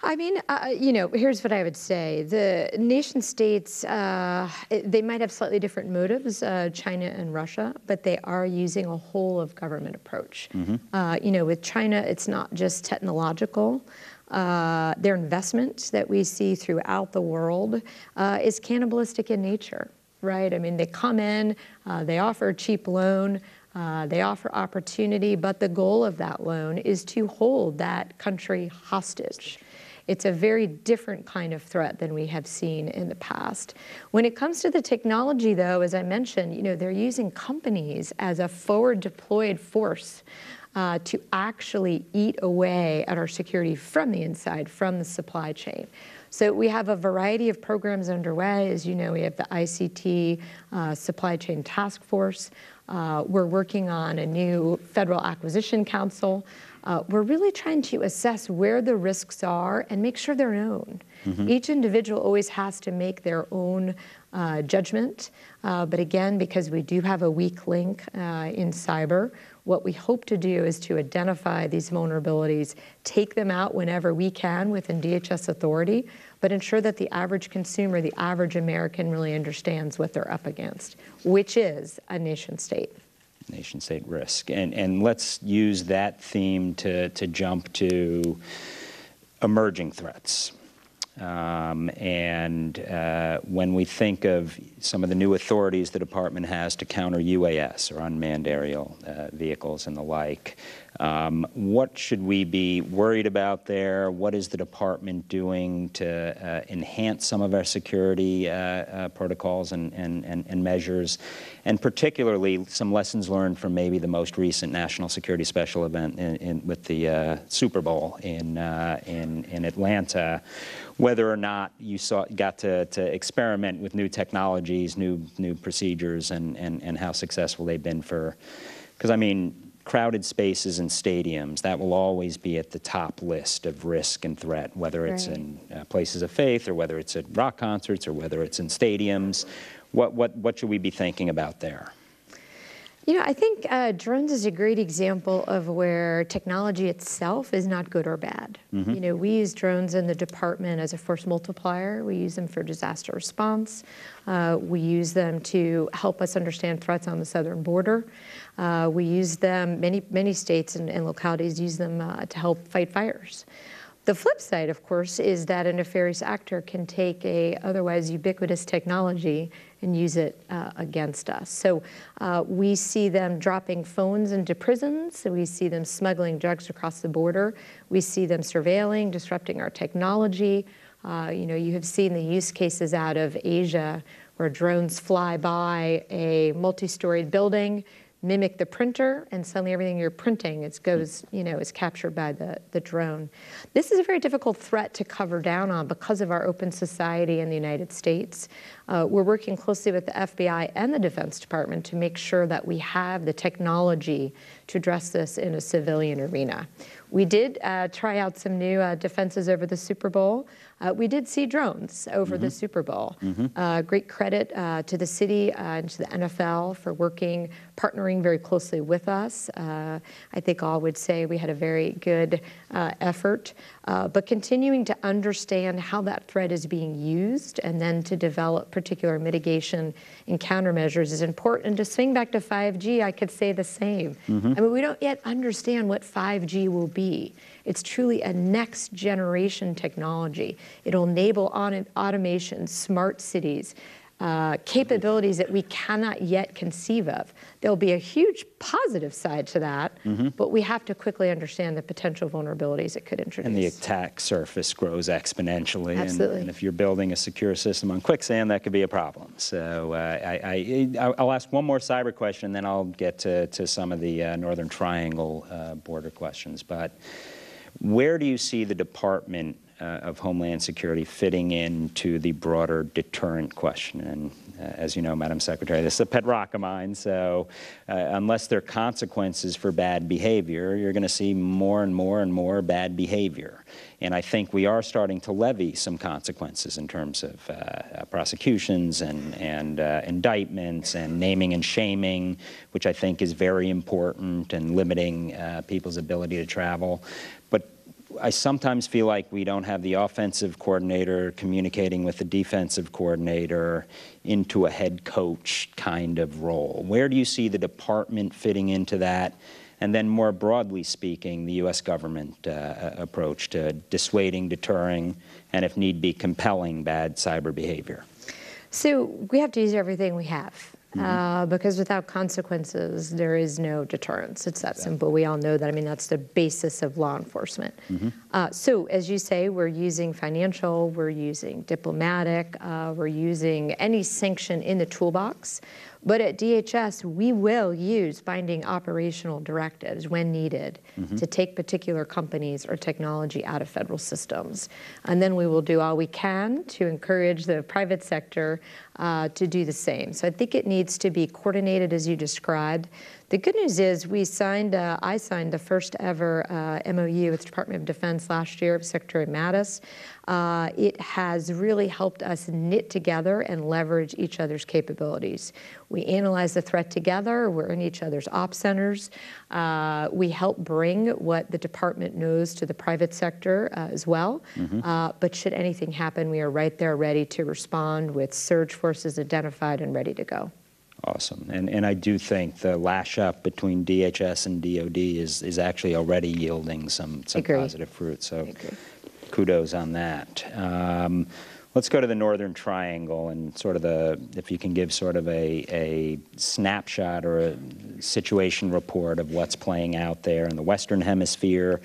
I mean, you know, here's what I would say. The nation states, they might have slightly different motives, China and Russia, but they are using a whole of government approach. You know, with China, it's not just technological. Their investment that we see throughout the world is cannibalistic in nature, right? I mean, they come in, they offer a cheap loan, they offer opportunity, but the goal of that loan is to hold that country hostage. It's a very different kind of threat than we have seen in the past. When it comes to the technology, though, as I mentioned, you know, they're using companies as a forward deployed force to actually eat away at our security from the inside, from the supply chain. So we have a variety of programs underway. As you know, we have the ICT Supply Chain Task Force. We're working on a new Federal Acquisition Council. We're really trying to assess where the risks are and make sure they're known. Each individual always has to make their own judgment. But again, because we do have a weak link in cyber, what we hope to do is to identify these vulnerabilities, take them out whenever we can within DHS authority, but ensure that the average consumer, the average American really understands what they're up against, which is a nation state. Nation-state risk. And let's use that theme to jump to emerging threats. When we think of some of the new authorities the department has to counter UAS or unmanned aerial vehicles and the like, what should we be worried about there? What is the department doing to enhance some of our security protocols and measures? And particularly some lessons learned from maybe the most recent national security special event with the Super Bowl in Atlanta, whether or not you got to experiment with new technologies, new procedures, and how successful they've been for, because I mean, crowded spaces and stadiums, that will always be at the top list of risk and threat, whether it's in places of faith or whether it's at rock concerts or whether it's in stadiums. What should we be thinking about there? You know, I think drones is a great example of where technology itself is not good or bad. You know, we use drones in the department as a force multiplier. We use them for disaster response. We use them to help us understand threats on the southern border. We use them, many states and localities use them to help fight fires. The flip side, of course, is that a nefarious actor can take a otherwise ubiquitous technology and use it against us. So we see them dropping phones into prisons. So we see them smuggling drugs across the border. We see them surveilling, disrupting our technology. You have seen the use cases out of Asia where drones fly by a multi-storied building, mimic the printer, and suddenly everything you're printing is captured by the drone. This is a very difficult threat to cover down on because of our open society in the United States. We're working closely with the FBI and the Defense Department to make sure that we have the technology to address this in a civilian arena. We did try out some new defenses over the Super Bowl. We did see drones over the Super Bowl. Great credit to the city and to the NFL for partnering very closely with us. I think all would say we had a very good effort, but continuing to understand how that threat is being used and then to develop particular mitigation and countermeasures is important. And to swing back to 5G, I could say the same. I mean, we don't yet understand what 5G will be. It's truly a next generation technology. It'll enable automation, smart cities, capabilities that we cannot yet conceive of. There'll be a huge positive side to that, but we have to quickly understand the potential vulnerabilities it could introduce. And the attack surface grows exponentially. Absolutely. And if you're building a secure system on quicksand, that could be a problem. So I'll ask one more cyber question, then I'll get to some of the Northern Triangle border questions. But where do you see the Department of Homeland Security fitting into the broader deterrent question? And as you know, Madam Secretary, this is a pet rock of mine. So unless there are consequences for bad behavior, you're going to see more and more and more bad behavior. And I think we are starting to levy some consequences in terms of prosecutions and indictments and naming and shaming, which I think is very important, and limiting people's ability to travel. But I sometimes feel like we don't have the offensive coordinator communicating with the defensive coordinator into a head coach kind of role. Where do you see the department fitting into that? And then more broadly speaking, the U.S. government approach to dissuading, deterring, and if need be, compelling bad cyber behavior? So we have to use everything we have. Because without consequences, there is no deterrence. It's that simple. We all know that. I mean, that's the basis of law enforcement. So as you say, we're using financial, we're using diplomatic, we're using any sanction in the toolbox. But at DHS, we will use binding operational directives when needed to take particular companies or technology out of federal systems. And then we will do all we can to encourage the private sector to do the same. So I think it needs to be coordinated as you described. The good news is I signed the first ever MOU with the Department of Defense last year with Secretary Mattis. It has really helped us knit together and leverage each other's capabilities. We analyze the threat together. We're in each other's op centers. We help bring what the department knows to the private sector as well. But should anything happen, we are right there ready to respond with surge forces identified and ready to go. Awesome. And I do think the lash up between DHS and DOD is actually already yielding some positive fruit. So kudos on that. Let's go to the Northern Triangle and sort of if you can give sort of a snapshot or a situation report of what's playing out there in the Western Hemisphere.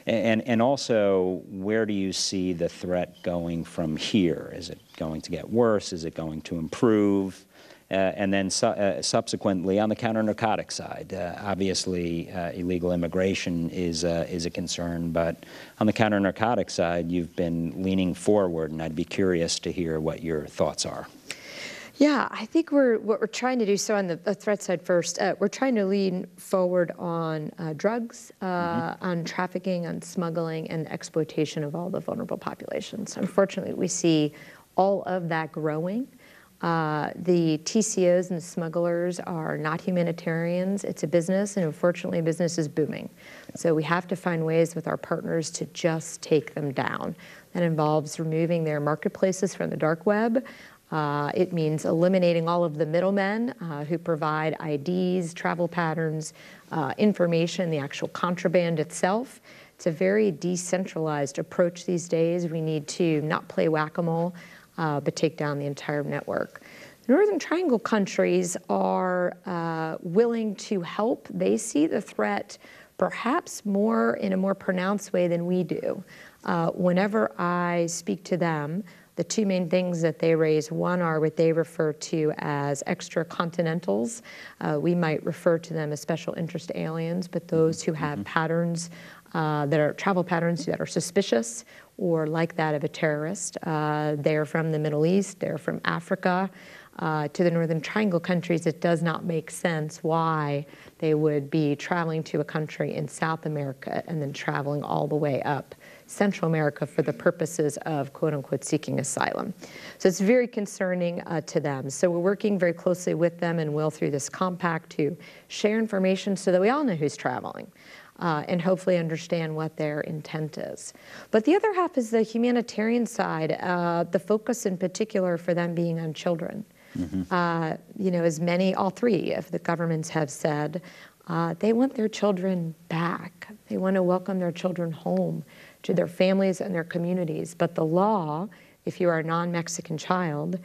And also, where do you see the threat going from here? Is it going to get worse? Is it going to improve? And then subsequently, on the counter-narcotics side, obviously illegal immigration is a concern, but on the counter-narcotics side, you've been leaning forward, and I'd be curious to hear what your thoughts are. Yeah, I think what we're trying to do, so on the threat side first, we're trying to lean forward on drugs, on trafficking, on smuggling, and exploitation of all the vulnerable populations. Unfortunately, we see all of that growing. The TCOs and the smugglers are not humanitarians. It's a business, and unfortunately, business is booming. So we have to find ways with our partners to just take them down. That involves removing their marketplaces from the dark web, It means eliminating all of the middlemen who provide IDs, travel patterns, information, the actual contraband itself. It's a very decentralized approach these days. We need to not play whack-a-mole, but take down the entire network. The Northern Triangle countries are willing to help. They see the threat perhaps in a more pronounced way than we do. Whenever I speak to them, the two main things that they raise, one are what they refer to as extracontinentals. We might refer to them as special interest aliens, but those who have patterns that are travel patterns that are suspicious or like that of a terrorist. They're from the Middle East, they're from Africa. To the Northern Triangle countries, it does not make sense why they would be traveling to a country in South America and then traveling all the way up Central America for the purposes of quote-unquote seeking asylum. So it's very concerning to them. So we're working very closely with them and will through this compact to share information so that we all know who's traveling. And hopefully understand what their intent is. But the other half is the humanitarian side, the focus in particular for them being on children. You know, all three of the governments have said, they want their children back. They want to welcome their children home to their families and their communities. But the law, if you are a non-Mexican child,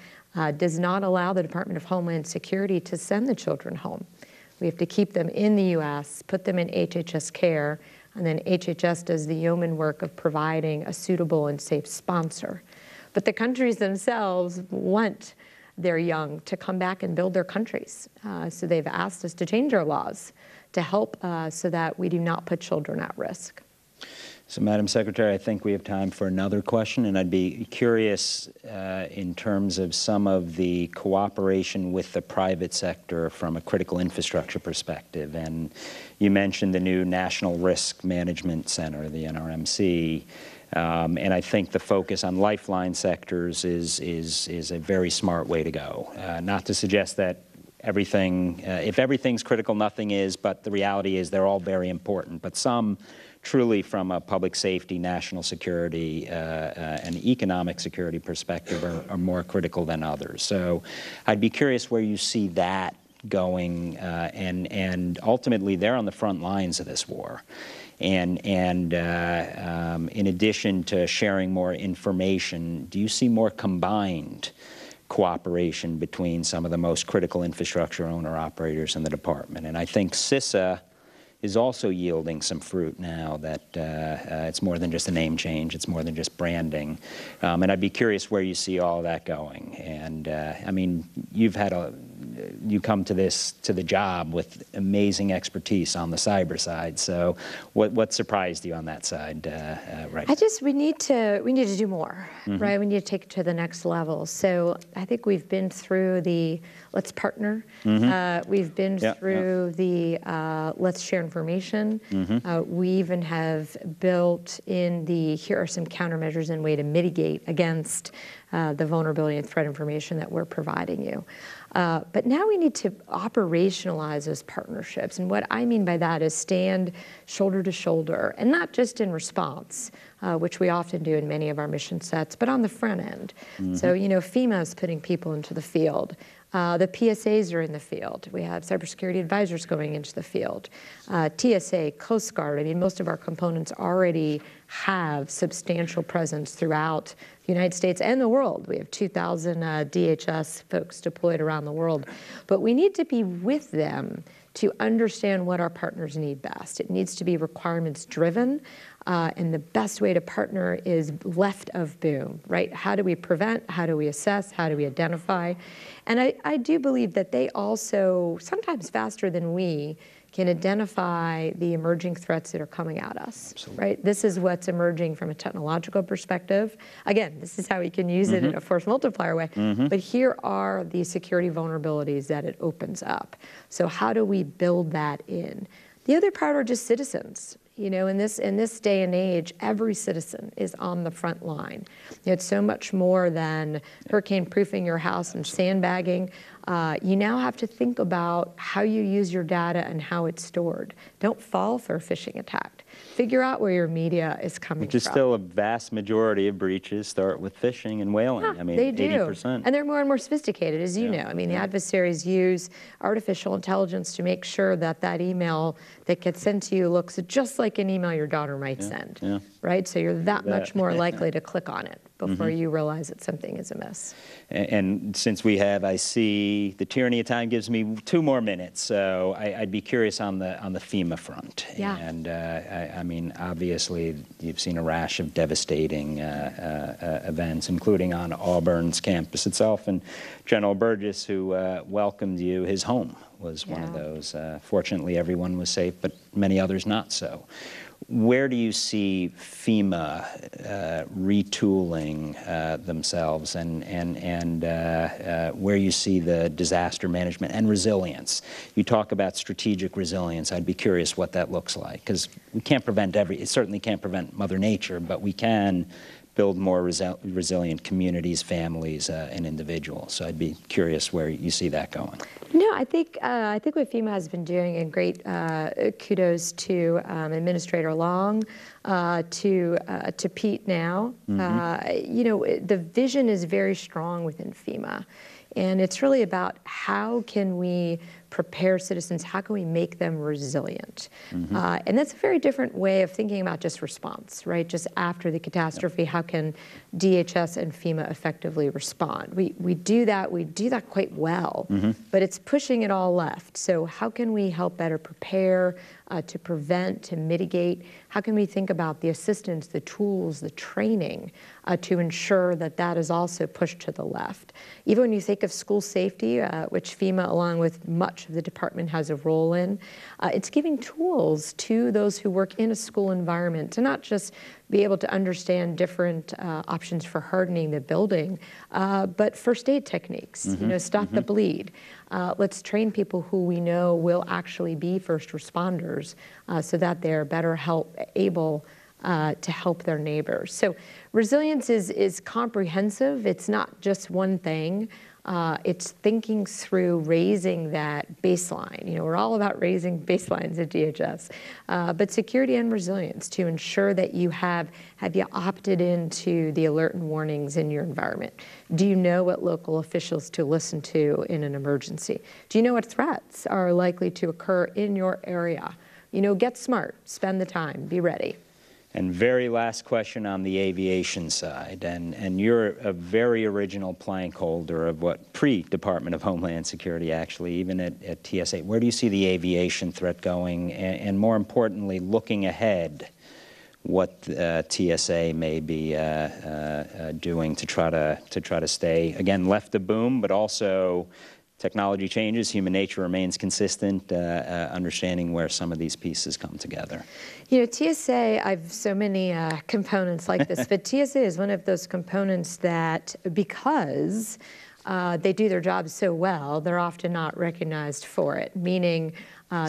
does not allow the Department of Homeland Security to send the children home. We have to keep them in the U.S., put them in HHS care, and then HHS does the yeoman work of providing a suitable and safe sponsor. But the countries themselves want their young to come back and build their countries. So they've asked us to change our laws to help so that we do not put children at risk. So, Madam Secretary, I think we have time for another question, and I'd be curious in terms of some of the cooperation with the private sector from a critical infrastructure perspective. And you mentioned the new National Risk Management Center, the NRMC, and I think the focus on lifeline sectors is a very smart way to go. Not to suggest that if everything's critical, nothing is, but the reality is they're all very important. But some truly from a public safety, national security, and economic security perspective are more critical than others. So I'd be curious where you see that going, and ultimately they're on the front lines of this war. And in addition to sharing more information, do you see more combined cooperation between some of the most critical infrastructure owner-operators in the department? And I think CISA is also yielding some fruit now that it's more than just a name change, it's more than just branding. And I'd be curious where you see all that going. And I mean, you come to the job with amazing expertise on the cyber side. So what surprised you on that side, right? We need to do more, right? We need to take it to the next level. So I think we've been through the let's partner. We've been through the let's share information. We even have built in here are some countermeasures and way to mitigate against the vulnerability and threat information that we're providing you. But now we need to operationalize those partnerships. And what I mean by that is stand shoulder to shoulder, and not just in response, which we often do in many of our mission sets, but on the front end. So, you know, FEMA is putting people into the field. The PSAs are in the field. We have cybersecurity advisors going into the field. TSA, Coast Guard, I mean, most of our components already have substantial presence throughout the United States and the world. We have 2,000 DHS folks deployed around the world. But we need to be with them to understand what our partners need best. It needs to be requirements driven. And the best way to partner is left of boom, right? How do we prevent? How do we assess? How do we identify? And I do believe that they also, sometimes faster than we, can identify the emerging threats that are coming at us, right? This is what's emerging from a technological perspective. Again, this is how we can use it in a force multiplier way. But here are the security vulnerabilities that it opens up. So how do we build that in? The other part are just citizens. You know, in this day and age, every citizen is on the front line. You know, it's so much more than hurricane-proofing your house and sandbagging. you now have to think about how you use your data and how it's stored. Don't fall for a phishing attack. Figure out where your media is coming from. Which is still a vast majority of breaches start with phishing and whaling. Yeah, I mean, they do. 80%. And they're more and more sophisticated, as you know. I mean, the adversaries use artificial intelligence to make sure that that email that gets sent to you looks just like an email your daughter might send, right? So you're that much more likely to click on it before you realize that something is amiss. And since we have, I see the tyranny of time gives me 2 more minutes, so I'd be curious on the FEMA front. Yeah. And I mean, obviously, you've seen a rash of devastating events, including on Auburn's campus itself. And General Burgess, who welcomed you, his home was one of those. Fortunately, everyone was safe, but many others not so. Where do you see FEMA retooling themselves, and where you see the disaster management and resilience? You talk about strategic resilience. I'd be curious what that looks like, because we can't prevent it certainly can't prevent Mother Nature, but we can build more resilient communities, families, and individuals. So I'd be curious where you see that going. No, I think what FEMA has been doing, and great kudos to Administrator Long, to Pete now. You know, the vision is very strong within FEMA, and it's really about how can we prepare citizens, how can we make them resilient? And that's a very different way of thinking about just response, right? Just after the catastrophe, how can DHS and FEMA effectively respond? We do that quite well, but it's pushing it all left. So how can we help better prepare, to prevent, to mitigate? How can we think about the assistance, the tools, the training to ensure that that is also pushed to the left? Even when you think of school safety, which FEMA, along with much of the department, has a role in, it's giving tools to those who work in a school environment to not just be able to understand different options for hardening the building, but first aid techniques, you know, stop the bleed. Let's train people who we know will actually be first responders so that they're better able to help their neighbors. So resilience is comprehensive. It's not just one thing. It's thinking through raising that baseline. You know, we're all about raising baselines at DHS, but security and resilience to ensure that you have you opted into the alert and warnings in your environment? Do you know what local officials to listen to in an emergency? Do you know what threats are likely to occur in your area? You know, get smart, spend the time, be ready. And very last question on the aviation side, and you're a very original plank holder of what pre-Department of Homeland Security, actually, even at TSA. Where do you see the aviation threat going, and more importantly, looking ahead, what TSA may be doing to try to stay, again, left of boom, but also technology changes, human nature remains consistent, understanding where some of these pieces come together. You know, TSA, I've so many components like this, but TSA is one of those components that, because they do their job so well, they're often not recognized for it, meaning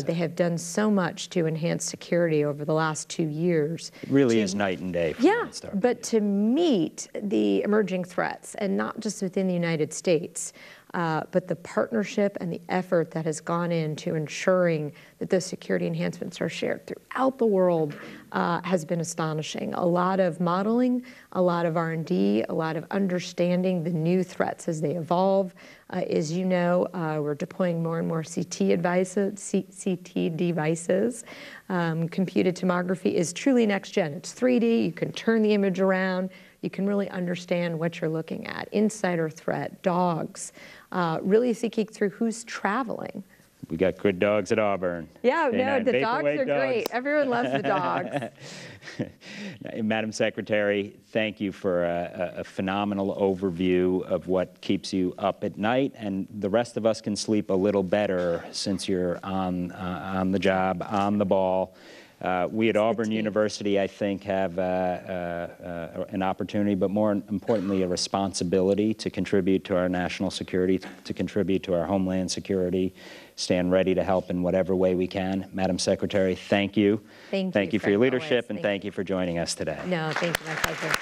they have done so much to enhance security over the last 2 years. It really is night and day. Yeah, but to meet the emerging threats, and not just within the United States, but the partnership and the effort that has gone into ensuring that those security enhancements are shared throughout the world has been astonishing. A lot of modeling, a lot of R&D, a lot of understanding the new threats as they evolve. As you know, we're deploying more and more CT devices. Computed tomography is truly next gen. It's 3D, you can turn the image around, you can really understand what you're looking at. Insider threat, dogs, really thinking through who's traveling. We got good dogs at Auburn. Yeah, no, the dogs are great. Everyone loves the dogs. Madam Secretary, thank you for a phenomenal overview of what keeps you up at night, and the rest of us can sleep a little better since you're on the job, on the ball. We at Auburn University, I think, have an opportunity, but more importantly, a responsibility to contribute to our national security, to contribute to our homeland security, stand ready to help in whatever way we can. Madam Secretary, thank you. Thank you. Thank you for your leadership, and thank you for joining us today. No, thank you. My pleasure.